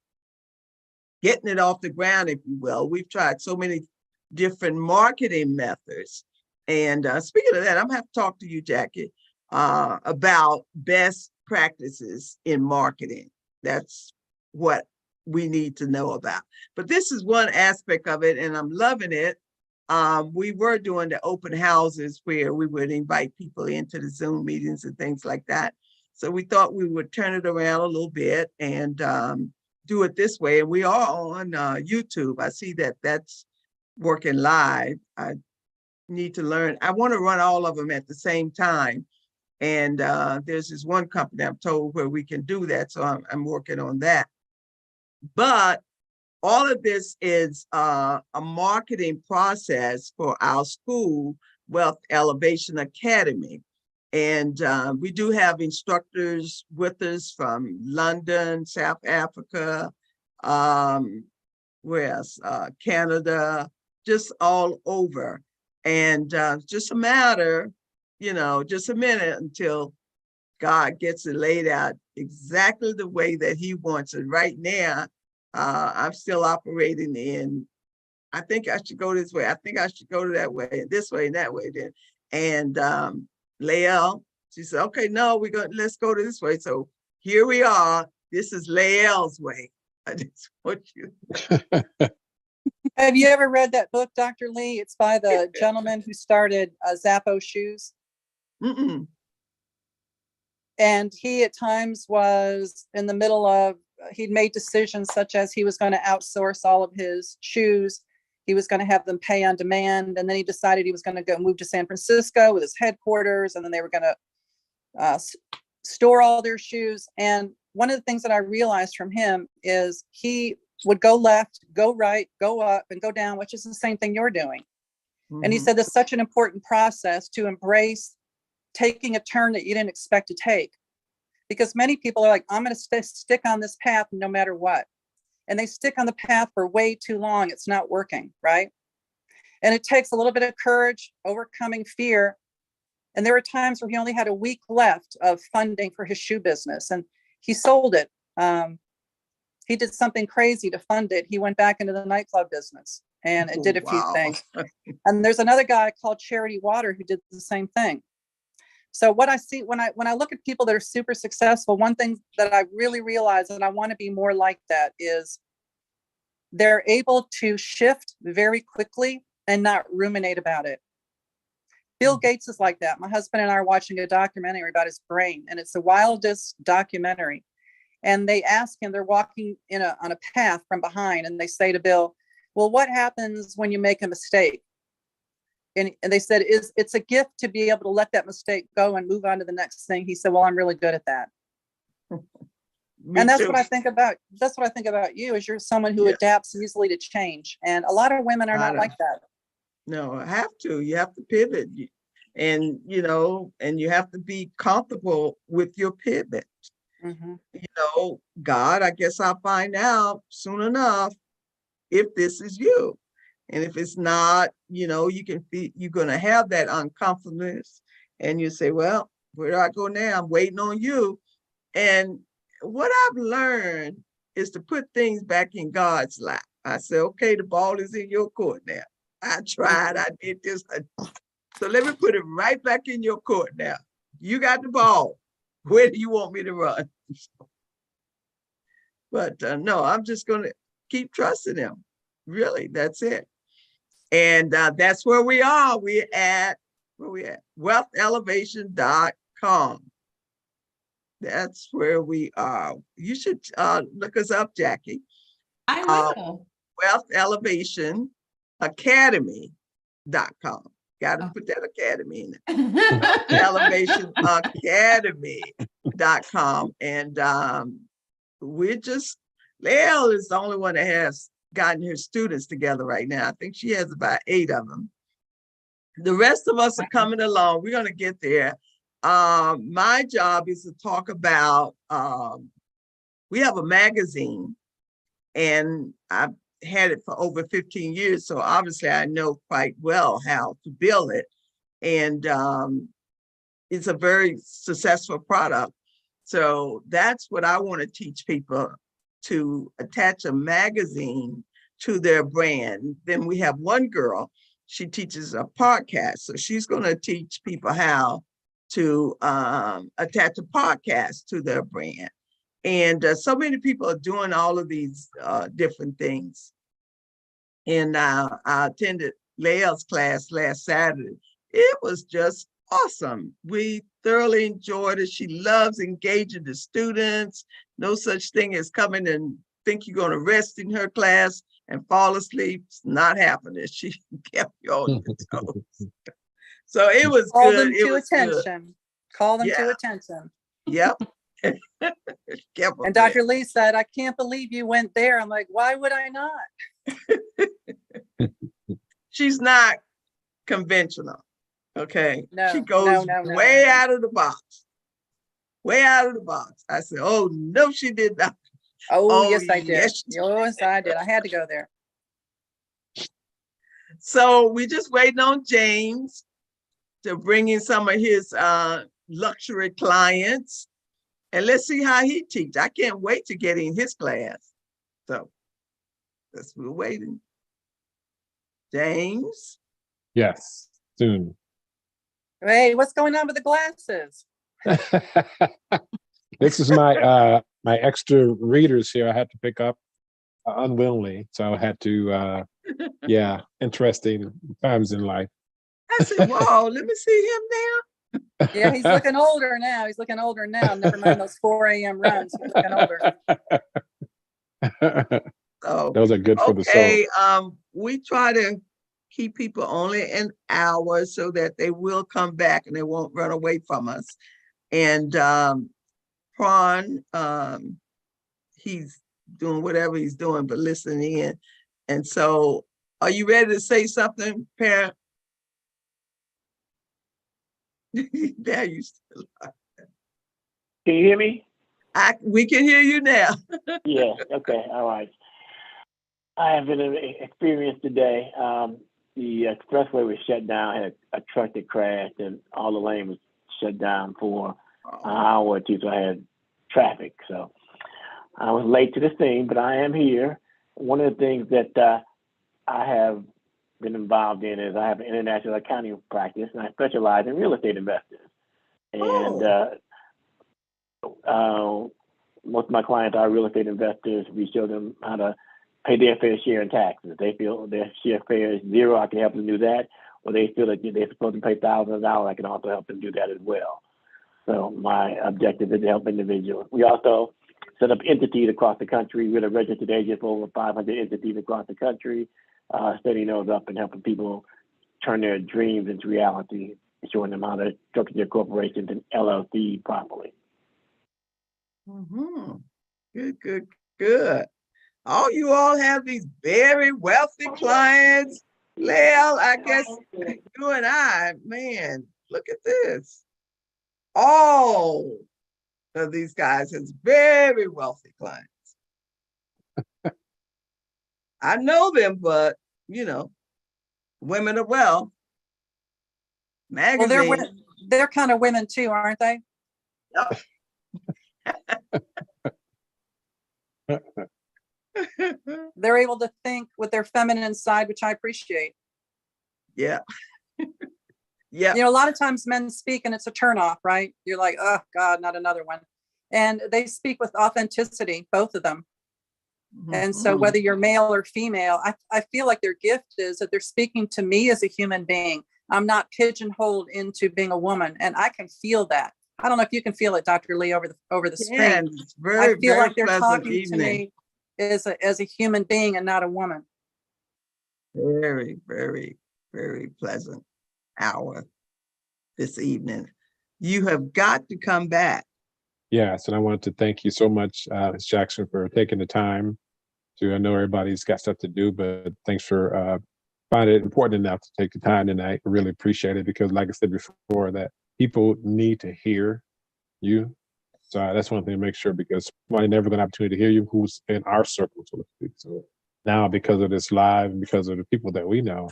it off the ground, if you will. We've tried so many different marketing methods. And speaking of that, I'm gonna have to talk to you, Jackie, about best practices in marketing. That's what we need to know about. But this is one aspect of it, and I'm loving it. We were doing the open houses where we would invite people into the Zoom meetings and things like that. So we thought we would turn it around a little bit and do it this way. And we are on YouTube. I see that that's working live. I need to learn. I want to run all of them at the same time. And there's this one company I'm told where we can do that. So I'm working on that. But all of this is a marketing process for our school, Wealth Elevation Academy. And we do have instructors with us from London, South Africa, where else? Canada, just all over. And just a matter, just a minute until God gets it laid out exactly the way that he wants it. Right now, I'm still operating in, I think I should go this way. I think I should go to that way, this way, and that way then. And Lael, she said, okay, no, let's go to this way. So here we are. This is Lael's way. I just want you. Have you ever read that book, Dr. Lee? It's by the gentleman who started Zappos Shoes. Mm-mm. And he at times was in the middle of, he'd made decisions such as he was going to outsource all of his shoes. He was going to have them pay on demand. And then he decided he was going to go move to San Francisco with his headquarters. And then they were going to store all their shoes. And one of the things that I realized from him is he would go left, go right, go up, and go down, which is the same thing you're doing. Mm-hmm. And he said that's such an important process to embrace taking a turn that you didn't expect to take. Because many people are like, I'm going to stick on this path no matter what. And they stick on the path for way too long. It's not working, right? And it takes a little bit of courage, overcoming fear. And there were times where he only had a week left of funding for his shoe business, and he sold it. He did something crazy to fund it. He went back into the nightclub business and it did a few things. And there's another guy called Charity Water who did the same thing. So what I see when I look at people that are super successful, one thing that I really realize, and I want to be more like that, is they're able to shift very quickly and not ruminate about it. Bill Gates is like that. My husband and I are watching a documentary about his brain, and it's the wildest documentary. And they ask him, they're walking on a path from behind, and they say to Bill, well, what happens when you make a mistake? And they said, it's a gift to be able to let that mistake go and move on to the next thing. He said, well, I'm really good at that. Me And that's too. what I think about, that's what I think about you, is you're someone who Yes. adapts easily to change. And a lot of women are I not know. like that. No, I have to. You have to pivot. And, and you have to be comfortable with your pivot. Mhm. God, I guess I'll find out soon enough if this is you. And if it's not, you can feel you're going to have that uncomfortableness. And you say, well, where do I go now? I'm waiting on you. And what I've learned is to put things back in God's lap. I say, okay, the ball is in your court now. I tried, I did this. So let me put it right back in your court now. You got the ball. Where do you want me to run? But no, I'm just going to keep trusting him. Really, that's it. And that's where we are. We're at, where we at? wealthelevation.com. That's where we are. You should look us up, Jackie. I will. wealthelevation.academy.com. Got to Oh. put that academy in there. elevationacademy.com. And we're just, Lael is the only one that has gotten her students together right now. I think she has about 8 of them. The rest of us are coming along. We're going to get there. My job is to talk about, we have a magazine, and I've had it for over 15 years. So obviously I know quite well how to build it. And it's a very successful product. So that's what I want to teach people, to attach a magazine to their brand. Then we have one girl, she teaches a podcast. So she's going to teach people how to attach a podcast to their brand. And so many people are doing all of these different things. And I attended Lael's class last Saturday. It was just awesome. We thoroughly enjoyed it. She loves engaging the students. No such thing as coming and think you're going to rest in her class and fall asleep. It's not happening. She kept you on your toes. So it was Call good. them It to was good. attention. Call them to Yeah. attention. Yep. Kept And them Dr. Lee said, I can't believe you went there. I'm like, why would I not? there. She's not conventional. Okay. No, She goes no. way out of the box. Way out of the box. I said, oh, no, she did not. Oh, Oh, yes, I did. yes. Yes, I did. I had to go there. So we just waiting on James to bring in some of his luxury clients. And let's see how he teaches. I can't wait to get in his class. So that's what we're waiting. James? Yes, soon. Hey, what's going on with the glasses? This is my my extra readers here I had to pick up unwillingly. So I had to yeah, interesting times in life. I said, whoa, let me see him now. Yeah, he's looking older now. He's looking older now. Never mind those 4 a.m. runs. He's looking older. So, Those are good for the soul. okay, we try to keep people only an hour so that they will come back and they won't run away from us. And Prawn, he's doing whatever he's doing, but listening in. And so, are you ready to say something, Parent? There you still are. Can you hear me? We can hear you now. Yeah. Okay. All right. I have been experienced today. The expressway was shut down. I had a truck that crashed, and all the lane was shut down for an hour or two. So I had traffic. So I was late to the scene, but I am here. One of the things that I have been involved in is I have an international accounting practice, and I specialize in real estate investors. And most of my clients are real estate investors. We show them how to pay their fair share in taxes. They feel their share fair is zero, I can help them do that. Or they feel that they're supposed to pay thousands of dollars, I can also help them do that as well. So my objective is to help individuals. We also set up entities across the country. We're a registered agent for over 500 entities across the country, setting those up and helping people turn their dreams into reality, showing them how to structure their corporations and LLC properly. Mm-hmm. Good, good, good. Oh, you all have these very wealthy clients. Well, I guess you and I, man, look at this. All of these guys has very wealthy clients. I know them, but you know, Women of Wealth Well, they're magazine. they're kind of women too, aren't they? They're able to think with their feminine side, which I appreciate. Yeah. Yeah. You know, a lot of times men speak and it's a turnoff, right? You're like, oh God, not another one. And they speak with authenticity, both of them. And so whether you're male or female, I feel like their gift is that they're speaking to me as a human being. I'm not pigeonholed into being a woman, and I can feel that. I don't know if you can feel it, Dr. Lee, over the screen. Yeah, it's very, I feel very like they're pleasant talking evening. to me as a human being and not a woman. Very, very, very pleasant hour this evening. You have got to come back. Yes, and I wanted to thank you so much, Ms. Jackson, for taking the time to. I know everybody's got stuff to do, but thanks for finding it important enough to take the time tonight. I really appreciate it because, like I said before, that people need to hear you. So that's one thing to make sure, because somebody never got an opportunity to hear you who's in our circle, so to speak. So now, because of this live and because of the people that we know,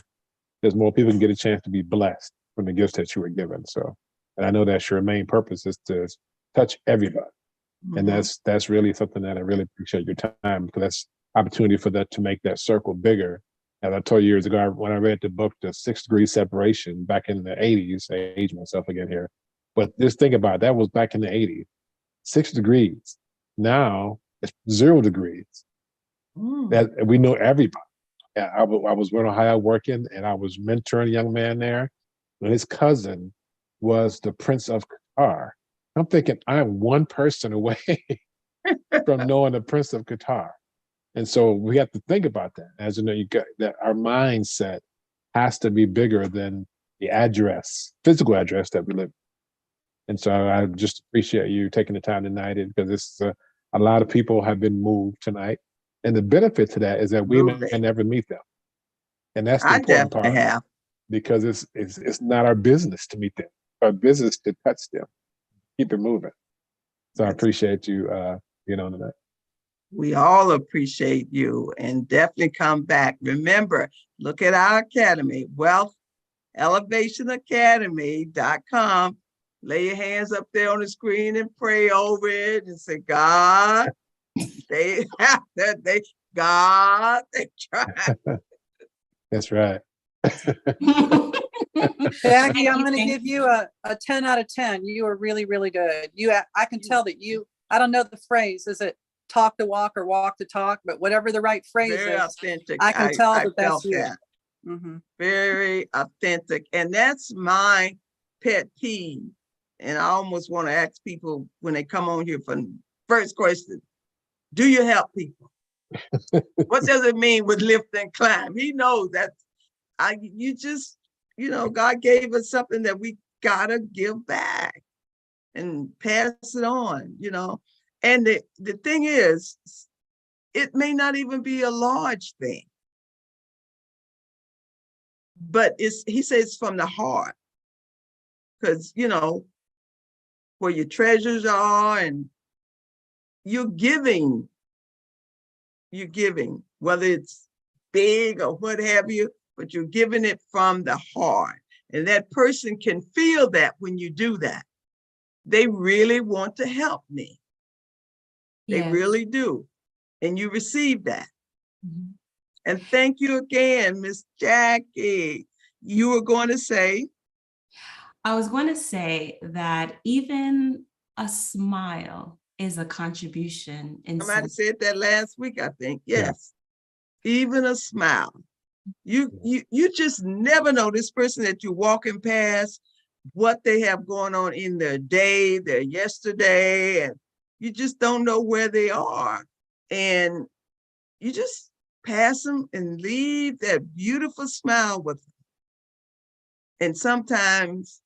there's more people can get a chance to be blessed from the gifts that you were given. So, and I know that's your main purpose is to touch everybody. And that's really something that I really appreciate your time, because that's opportunity for that to make that circle bigger. As I told you years ago, when I read the book, The 6 Degree Separation, back in the 80s, I age myself again here. But just think about it, that was back in the 80s, 6 degrees. Now it's 0 degrees. That we know everybody. Yeah, I was in Ohio working, and I was mentoring a young man there. And his cousin was the Prince of Qatar. I'm thinking, I'm one person away from knowing the Prince of Qatar. And so we have to think about that. As you know, you got that our mindset has to be bigger than the address, physical address that we live in. And so I just appreciate you taking the time tonight, because this is a lot of people have been moved tonight. And the benefit to that is that we may never meet them. And that's the important part. Because it's not our business to meet them. Our business to touch them. Keep it moving. So I appreciate you being on tonight. We all appreciate you, and definitely come back. Remember, look at our academy, wealthelevationacademy.com. Lay your hands up there on the screen and pray over it and say, God, they try. That's right. Jackie, I'm going to give you a 10 out of 10. You are really, really good. I can tell that I don't know the phrase. Is it talk the walk or walk the talk? But whatever the right phrase Very is, authentic. I can tell I that's you. that. Very authentic. And that's my pet peeve. And I almost want to ask people when they come on here for first question, do you help people? What does it mean with lift and climb? He knows that God gave us something that we gotta give back and pass it on, And the thing is, it may not even be a large thing, but he says from the heart, because, where your treasures are, and you're giving, whether it's big or what have you, but you're giving it from the heart. And that person can feel that when you do that. They really want to help me. They really do. And you receive that. And thank you again, Miss Jackie. You were going to say? I was going to say that even a smile is a contribution. Somebody said that last week, I think. Yes. Yeah. Even a smile. You just never know this person that you're walking past, what they have going on in their day, their yesterday, and you just don't know where they are. And you just pass them and leave that beautiful smile with them. And sometimes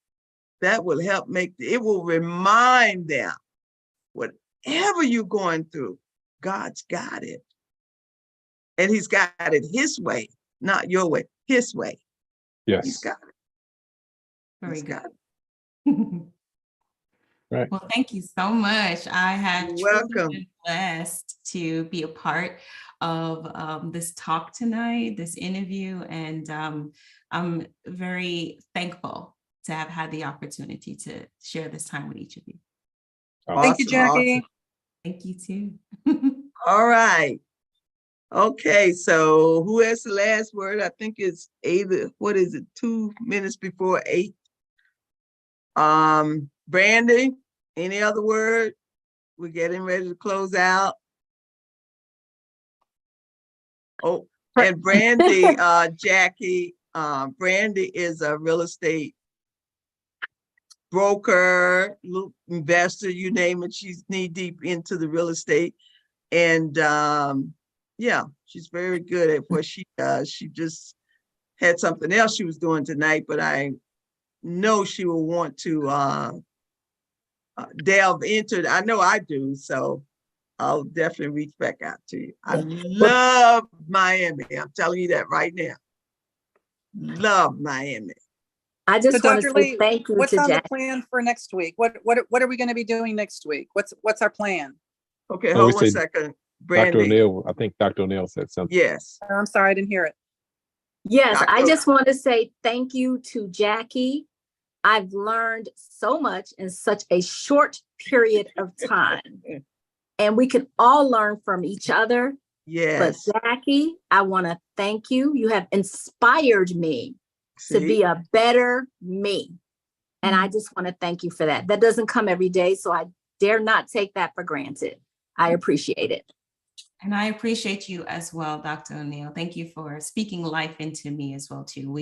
that will help it will remind them, whatever you're going through, God's got it. And he's got it his way, not your way, his way. He's Yes. got it. Very He's good. got it. Right. Well, thank you so much. I have You're truly welcome. been blessed to be a part of this talk tonight, this interview, and I'm very thankful to have had the opportunity to share this time with each of you. Thank you, Awesome, awesome. Jackie. Thank you too. All right. Okay, so who has the last word? I think it's 8, what is it, 2 minutes before 8? Brandy, any other word? We're getting ready to close out. Oh, and Brandy, Jackie, Brandy is a real estate broker, investor, you name it. She's knee deep into the real estate. And yeah, she's very good at what she does. She just had something else she was doing tonight, but I know she will want to delve into it. I know I do, so I'll definitely reach back out to you. I love Miami. I'm telling you that right now. Love Miami. I So just want to Dr. say Lee, thank you what's to on the Jack. plan for next week? What are we going to be doing next week? What's our plan? Okay, Oh, we hold one said second. Dr. Brandy, O'Neill, I think Dr. O'Neill said something. yes. Oh, I'm sorry, I didn't hear it. Yes, I Dr. just want to say thank you to Jackie. I've learned so much in such a short period of time. And we can all learn from each other. Yes. But Jackie, I want to thank you. You have inspired me to be a better me. And I just want to thank you for that. That doesn't come every day, so I dare not take that for granted. I appreciate it. And I appreciate you as well, Dr. O'Neill. Thank you for speaking life into me as well, too.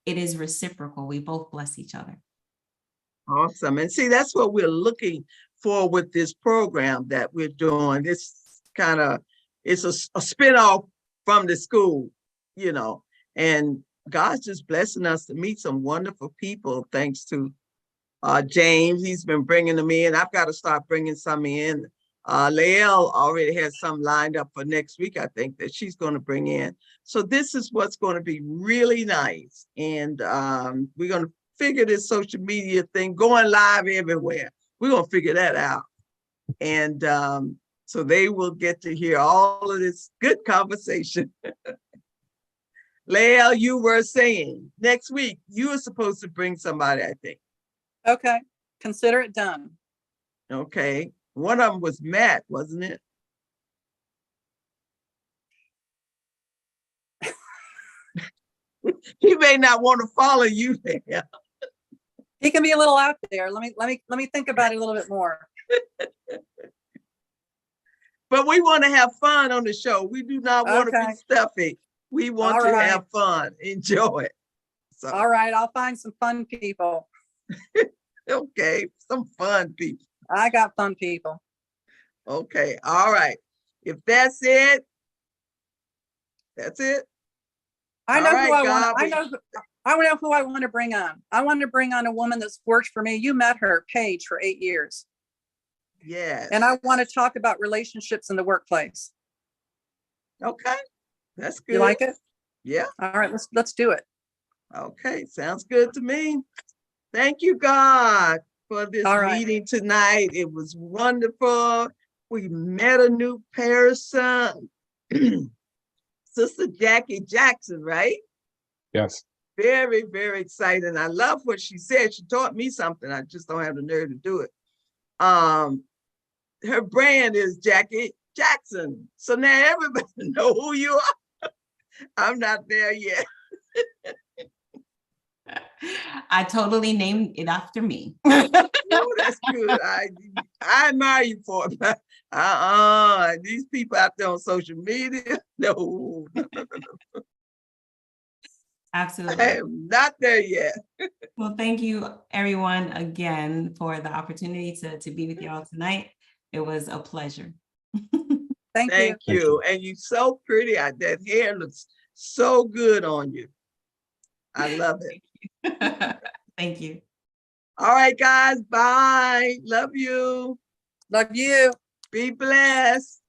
It is reciprocal. We both bless each other. Awesome. And see, that's what we're looking for with this program that we're doing. This kind of, it's a spinoff from the school, you know, and God's just blessing us to meet some wonderful people, thanks to James. He's been bringing them in. I've got to start bringing some in. Lael already has some lined up for next week, I think, that she's going to bring in. So this is what's going to be really nice. And we're going to figure this social media thing, going live everywhere. We're going to figure that out. And so they will get to hear all of this good conversation. Lael, you were saying next week you were supposed to bring somebody, I think. Okay, consider it done. Okay. One of them was Matt, wasn't it? He may not want to follow you there. He can be a little out there. Let me think about it a little bit more. But we want to have fun on the show. We do not want to Okay. be stuffy. We want All to right. have fun, enjoy it. So, All right, I'll find some fun people. okay, some fun people. I got fun people. Okay, all right. If that's it, that's it. I know All right, who I God, want. I know who I want to bring on. I want to bring on a woman that's worked for me. You met her, Paige, for 8 years. Yes. And I want to talk about relationships in the workplace. Okay, that's good. You like it? Yeah. All right, let's do it. Okay, sounds good to me. Thank you, God, for this All right. meeting tonight. It was wonderful. We met a new person. Sister Jackie Jackson, right? Yes. Very, very exciting. I love what she said. She taught me something. I just don't have the nerve to do it. Her brand is Jackie Jackson. So now everybody know who you are. I'm not there yet. I totally named it after me. Oh, that's good. I admire you for it. But these people out there on social media, no. Absolutely. I am not there yet. Well, thank you everyone again for the opportunity to be with you all tonight. It was a pleasure. Thank you. Thank you. And you're so pretty. That hair looks so good on you. I love it. Thank you. All right, guys. Bye. Love you. Love you. Be blessed.